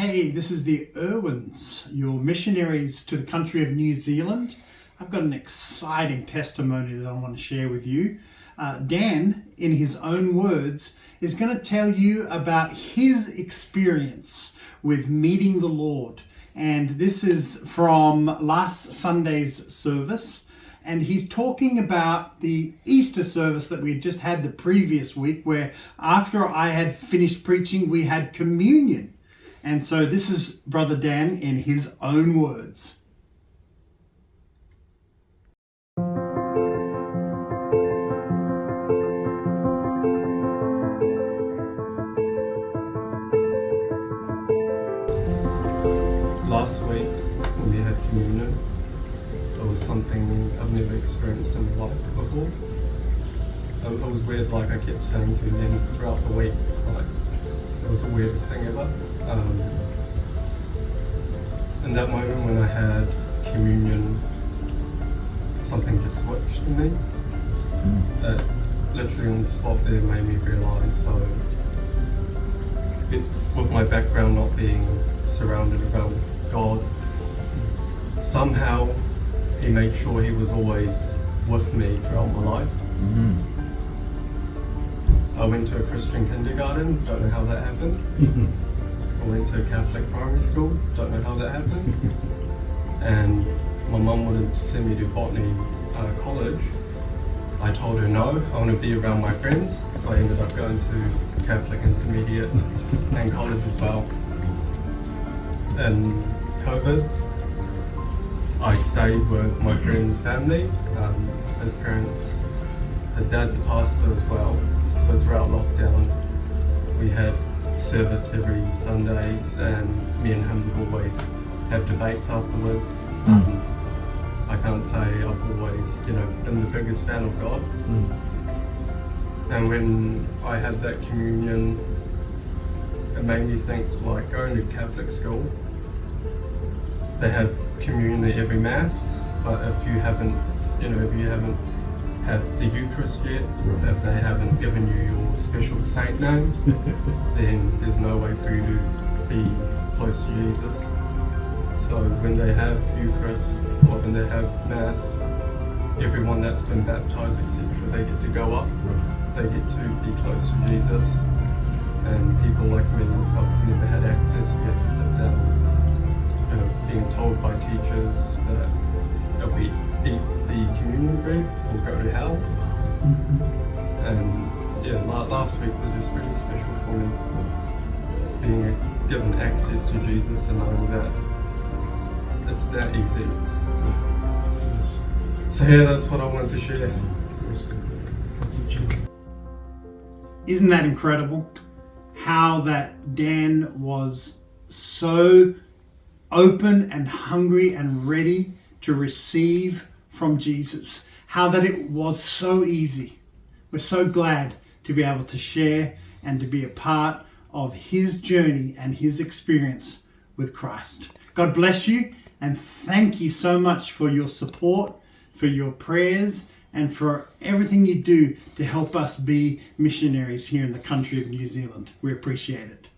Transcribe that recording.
Hey, this is the Irwins, your missionaries to the country of New Zealand. I've got an exciting testimony that I want to share with you. Dan, in his own words, is going to tell you about his experience with meeting the Lord. And this is from last Sunday's service. And he's talking about the Easter service that we had just had the previous week, where after I had finished preaching, we had communion. And so this is Brother Dan in his own words. Last week when we had communion, it was something I've never experienced in my life before. It was weird, like I kept saying to them throughout the week, like it was the weirdest thing ever. In that moment when I had communion, something just switched in me. It literally on the spot there made me realise, with my background not being surrounded around God, somehow He made sure He was always with me throughout my life. I went to a Christian kindergarten, don't know how that happened. I went to a Catholic primary school, don't know how that happened. And my mum wanted to send me to Botany College. I told her no, I want to be around my friends, so I ended up going to Catholic Intermediate and college as well. And COVID, I stayed with my friend's family. His parents, his dad's a pastor as well, so throughout lockdown we had service every Sundays, and me and him would always have debates afterwards. I can't say I've always, been the biggest fan of God. And when I had that communion, it made me think, like, going to Catholic school, they have communion at every Mass, but if you haven't had the Eucharist yet, if they haven't given you your special saint name, then there's no way for you to be close to Jesus. So when they have Eucharist, or when they have Mass, everyone that's been baptized, etc., they get to go up, they get to be close to Jesus. And people like me, I've never had access, we have to sit down, being told by teachers that if we eat the communion bread, we'll go to hell. And last week was just really special for me, being given access to Jesus and knowing that it's that easy. So that's what I wanted to share. Isn't that incredible? How that Dan was so open and hungry and ready to receive from Jesus. How that it was so easy. We're so glad to be able to share and to be a part of his journey and his experience with Christ. God bless you, and thank you so much for your support, for your prayers, and for everything you do to help us be missionaries here in the country of New Zealand. We appreciate it.